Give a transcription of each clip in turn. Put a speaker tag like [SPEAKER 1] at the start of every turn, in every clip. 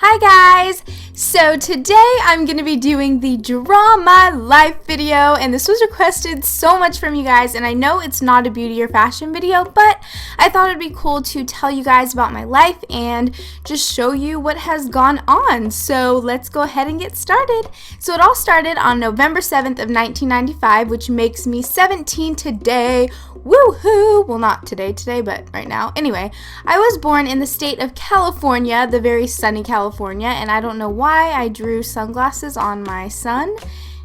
[SPEAKER 1] Hi guys! So today I'm going to be doing the Draw My Life video, and this was requested so much from you guys, and I know it's not a beauty or fashion video, but I thought it'd be cool to tell you guys about my life and just show you what has gone on. So let's go ahead and get started. So it all started on November 7th of 1995, which makes me 17 today. Woohoo! Well, not today, but right now. Anyway, I was born in the state of California, the very sunny California, and I don't know why I drew sunglasses on my sun.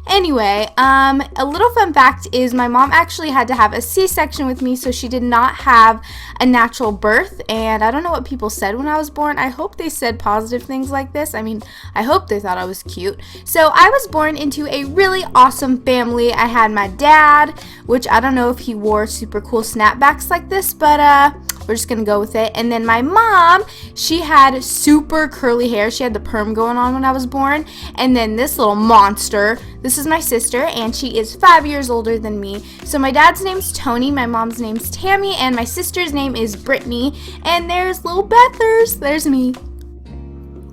[SPEAKER 1] Anyway, a little fun fact is my mom actually had to have a C-section with me, so she did not have a natural birth, and I don't know what people said when I was born. I hope they said positive things like this. I mean, I hope they thought I was cute. So I was born into a really awesome family. I had my dad, which I don't know if he wore super cool snapbacks like this, but we're just gonna go with it. And then my mom, she had super curly hair. She had the perm going on when I was born. And then this little monster, this is my sister, and she is 5 years older than me. So my dad's name's Tony, my mom's name's Tammy, and my sister's name is Brittany. And there's little Bethers, there's me.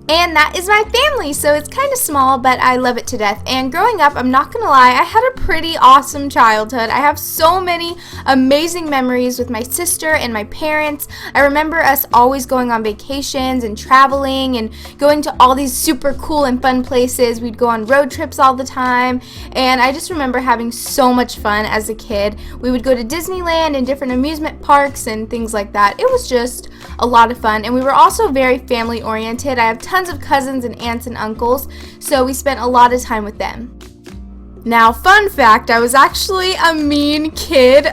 [SPEAKER 1] And that is my family, so it's kind of small, but I love it to death. And growing up, I'm not gonna lie, I had a pretty awesome childhood. I have so many amazing memories with my sister and my parents. I remember us always going on vacations and traveling and going to all these super cool and fun places. We'd go on road trips all the time, and I just remember having so much fun as a kid. We would go to Disneyland and different amusement parks and things like that. It was just a lot of fun, and we were also very family oriented. I have tons of cousins and aunts and uncles, so we spent a lot of time with them. Now, fun fact, I was actually a mean kid.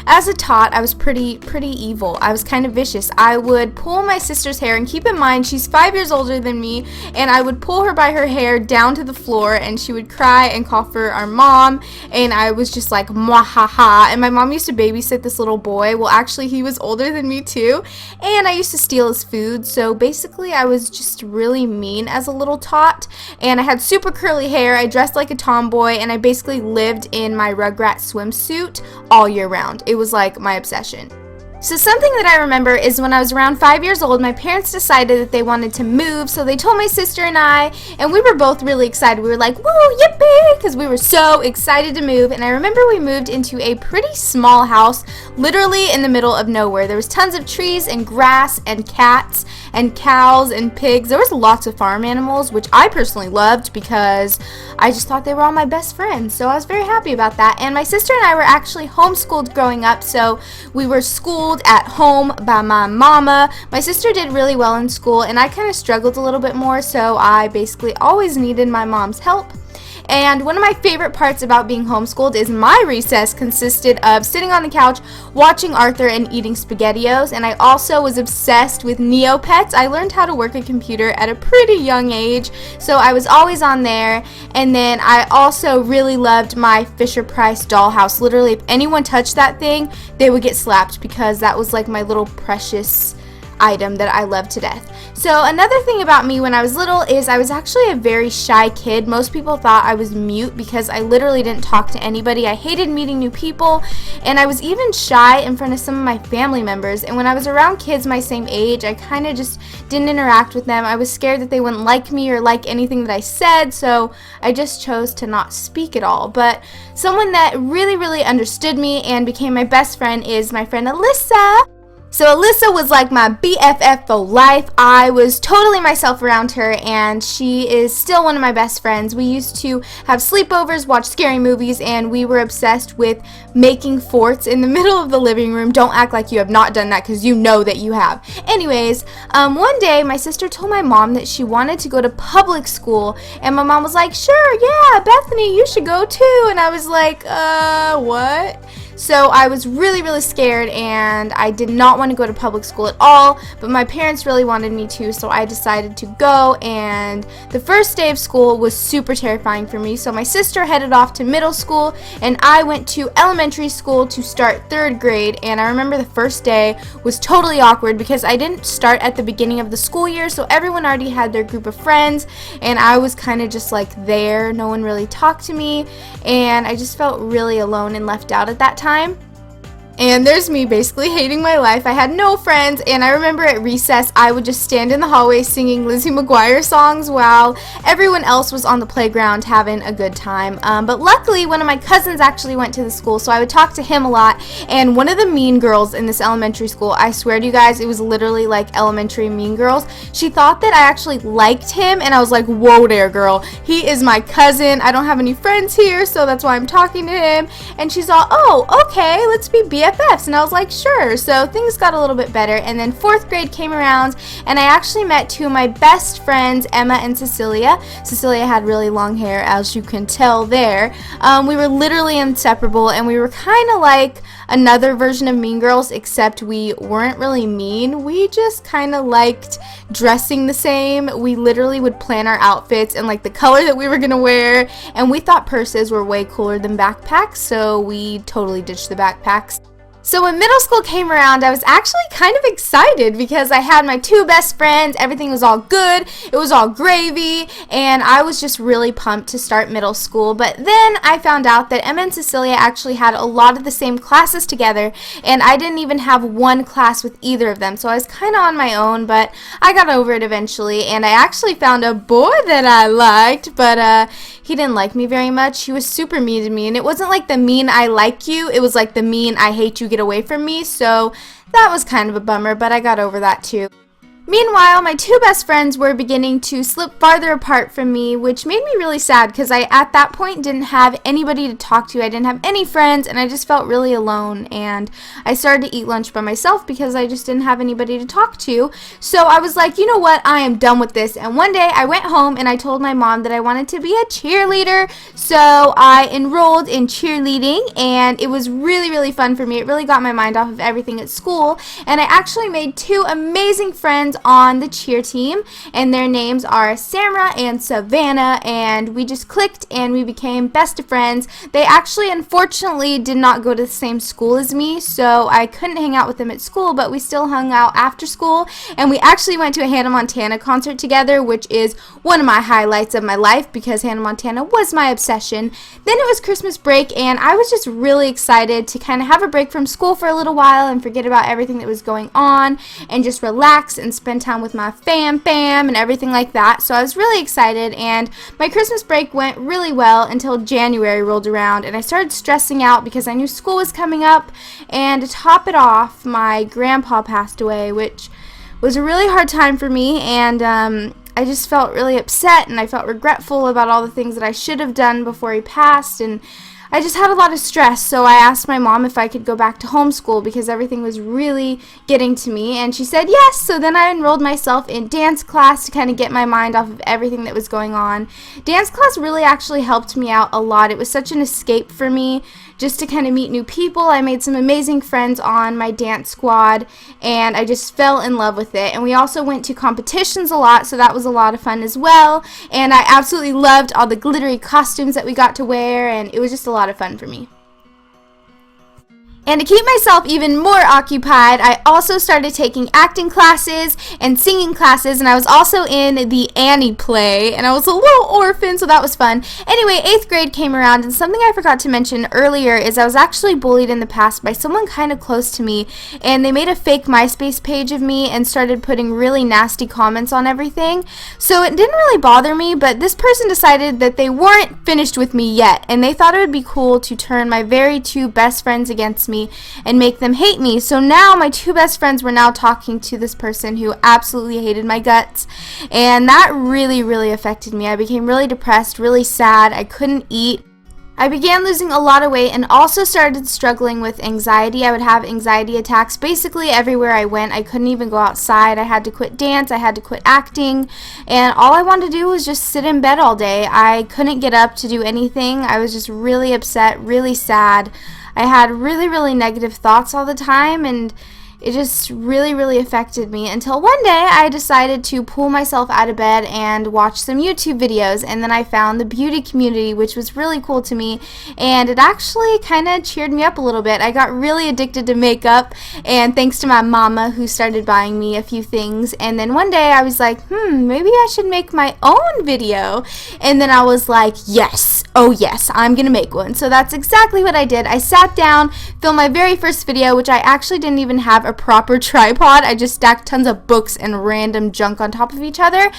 [SPEAKER 1] As a tot, I was pretty evil. I was kind of vicious. I would pull my sister's hair, and keep in mind, she's 5 years older than me, and I would pull her by her hair down to the floor, and she would cry and call for our mom, and I was just like, mwahaha, and my mom used to babysit this little boy. Well, actually, he was older than me too, and I used to steal his food, so basically, I was just really mean as a little tot, and I had super curly hair. I dressed like a tomboy, and I basically lived in my Rugrat swimsuit all year round. It was like my obsession. So something that I remember is when I was around 5 years old, my parents decided that they wanted to move, so they told my sister and I, and we were both really excited. We were like, woo, yippee, because we were so excited to move. And I remember we moved into a pretty small house, literally in the middle of nowhere. There was tons of trees and grass and cats and cows and pigs. There was lots of farm animals, which I personally loved because I just thought they were all my best friends. So I was very happy about that. And my sister and I were actually homeschooled growing up, so we were schooled at home by my mama. My sister did really well in school, and I kind of struggled a little bit more, so I basically always needed my mom's help. And one of my favorite parts about being homeschooled is my recess consisted of sitting on the couch, watching Arthur, and eating SpaghettiOs. And I also was obsessed with Neopets. I learned how to work a computer at a pretty young age, so I was always on there. And then I also really loved my Fisher-Price dollhouse. Literally, if anyone touched that thing, they would get slapped, because that was like my little precious item that I love to death. So another thing about me when I was little is I was actually a very shy kid. Most people thought I was mute because I literally didn't talk to anybody. I hated meeting new people, and I was even shy in front of some of my family members. And when I was around kids my same age, I kind of just didn't interact with them. I was scared that they wouldn't like me or like anything that I said, so I just chose to not speak at all. But someone that really understood me and became my best friend is my friend Alyssa. So Alyssa was like my BFF for life. I was totally myself around her, and she is still one of my best friends. We used to have sleepovers, watch scary movies, and we were obsessed with making forts in the middle of the living room. Don't act like you have not done that, because you know that you have. Anyways, one day my sister told my mom that she wanted to go to public school, and my mom was like, sure, yeah, Bethany, you should go too. And I was like, what? So I was really scared, and I did not want to go to public school at all, but my parents really wanted me to, so I decided to go. And the first day of school was super terrifying for me. So my sister headed off to middle school, and I went to elementary school to start 3rd grade. And I remember the first day was totally awkward because I didn't start at the beginning of the school year, so everyone already had their group of friends, and I was kind of just like there. No one really talked to me, and I just felt really alone and left out at that time. And there's me basically hating my life. I had no friends, and I remember at recess I would just stand in the hallway singing Lizzie McGuire songs while everyone else was on the playground having a good time. But luckily one of my cousins actually went to the school, so I would talk to him a lot. And one of the mean girls in this elementary school, I swear to you guys, it was literally like elementary mean girls. She thought that I actually liked him, and I was like, whoa there, girl. He is my cousin. I don't have any friends here, so that's why I'm talking to him. And she's all, oh, okay, let's be BFFs. And I was like, sure. So things got a little bit better, and then 4th grade came around, and I actually met 2 of my best friends, Emma and Cecilia. Cecilia had really long hair, as you can tell there. We were literally inseparable, and we were kind of like another version of Mean Girls, except we weren't really mean. We just kind of liked dressing the same. We literally would plan our outfits and like the color that we were gonna wear, and we thought purses were way cooler than backpacks, so we totally ditched the backpacks. So when middle school came around, I was actually kind of excited because I had my 2 best friends, everything was all good, it was all gravy, and I was just really pumped to start middle school. But then I found out that Emma and Cecilia actually had a lot of the same classes together, and I didn't even have one class with either of them, so I was kind of on my own, but I got over it eventually, and I actually found a boy that I liked, but he didn't like me very much. He was super mean to me, and it wasn't like the mean I like you, it was like the mean I hate you, get away from me. So that was kind of a bummer, but I got over that too. Meanwhile, my 2 best friends were beginning to slip farther apart from me, which made me really sad because I, at that point, didn't have anybody to talk to. I didn't have any friends, and I just felt really alone, and I started to eat lunch by myself because I just didn't have anybody to talk to. So I was like, you know what, I am done with this, and one day I went home and I told my mom that I wanted to be a cheerleader, so I enrolled in cheerleading, and it was really, really fun for me. It really got my mind off of everything at school, and I actually made 2 amazing friends on the cheer team, and their names are Samra and Savannah, and we just clicked and we became best of friends. They actually unfortunately did not go to the same school as me, so I couldn't hang out with them at school, but we still hung out after school, and we actually went to a Hannah Montana concert together, which is one of my highlights of my life because Hannah Montana was my obsession. Then it was Christmas break, and I was just really excited to kind of have a break from school for a little while and forget about everything that was going on and just relax and spend time with my fam and everything like that. So I was really excited, and my Christmas break went really well until January rolled around, and I started stressing out because I knew school was coming up, and to top it off, my grandpa passed away, which was a really hard time for me, and I just felt really upset, and I felt regretful about all the things that I should have done before he passed, and I just had a lot of stress, so I asked my mom if I could go back to homeschool because everything was really getting to me, and she said yes. So then I enrolled myself in dance class to kind of get my mind off of everything that was going on. Dance class really actually helped me out a lot. It was such an escape for me just to kind of meet new people. I made some amazing friends on my dance squad, and I just fell in love with it. And we also went to competitions a lot, so that was a lot of fun as well, and I absolutely loved all the glittery costumes that we got to wear, and it was just a lot of fun for me. And to keep myself even more occupied, I also started taking acting classes and singing classes, and I was also in the Annie play, and I was a little orphan, so that was fun. Anyway, 8th grade came around, and something I forgot to mention earlier is I was actually bullied in the past by someone kind of close to me, and they made a fake MySpace page of me and started putting really nasty comments on everything. So it didn't really bother me, but this person decided that they weren't finished with me yet, and they thought it would be cool to turn my very 2 best friends against me and make them hate me. So now my 2 best friends were now talking to this person who absolutely hated my guts, and that really, really affected me. I became really depressed, really sad. I couldn't eat. I began losing a lot of weight and also started struggling with anxiety. I would have anxiety attacks basically everywhere I went. I couldn't even go outside. I had to quit dance. I had to quit acting. And all I wanted to do was just sit in bed all day. I couldn't get up to do anything. I was just really upset, really sad. I had really, really negative thoughts all the time, and it just really affected me until one day I decided to pull myself out of bed and watch some YouTube videos, and then I found the beauty community, which was really cool to me, and it actually kind of cheered me up a little bit. I got really addicted to makeup, and thanks to my mama who started buying me a few things, and then one day I was like, maybe I should make my own video, and then I was like, yes, oh yes, I'm gonna make one. So that's exactly what I did. I sat down, filmed my very first video, which I actually didn't even have a proper tripod. I just stacked tons of books and random junk on top of each other, and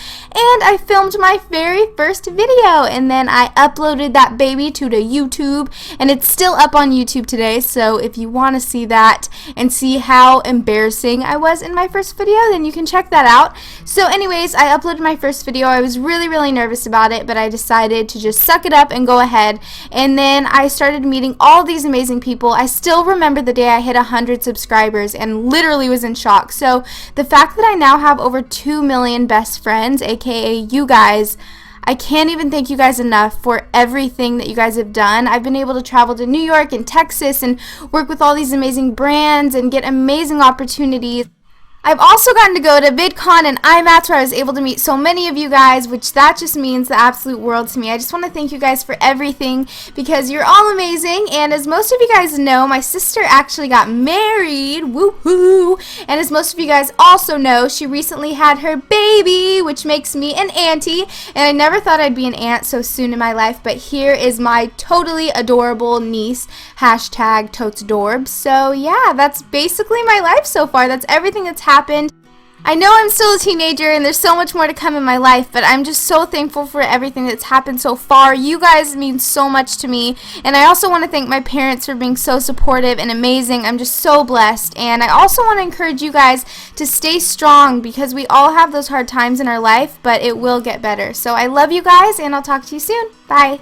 [SPEAKER 1] I filmed my very first video, and then I uploaded that baby to the YouTube, and it's still up on YouTube today. So if you want to see that and see how embarrassing I was in my first video, then you can check that out. So anyways, I uploaded my first video. I was really nervous about it, but I decided to just suck it up and go ahead, and then I started meeting all these amazing people. I still remember the day I hit 100 subscribers and literally was in shock. So the fact that I now have over 2 million best friends, aka you guys, I can't even thank you guys enough for everything that you guys have done. I've been able to travel to New York and Texas and work with all these amazing brands and get amazing opportunities. I've also gotten to go to VidCon and IMATS, where I was able to meet so many of you guys, which that just means the absolute world to me. I just want to thank you guys for everything because you're all amazing. And as most of you guys know, my sister actually got married, woohoo! And as most of you guys also know, she recently had her baby, which makes me an auntie. And I never thought I'd be an aunt so soon in my life, but here is my totally adorable niece, hashtag TotesAdorbs. So yeah, that's basically my life so far. That's everything that's happened. I know I'm still a teenager and there's so much more to come in my life, but I'm just so thankful for everything that's happened so far. You guys mean so much to me, and I also want to thank my parents for being so supportive and amazing. I'm just so blessed, and I also want to encourage you guys to stay strong because we all have those hard times in our life, but it will get better. So I love you guys, and I'll talk to you soon. Bye.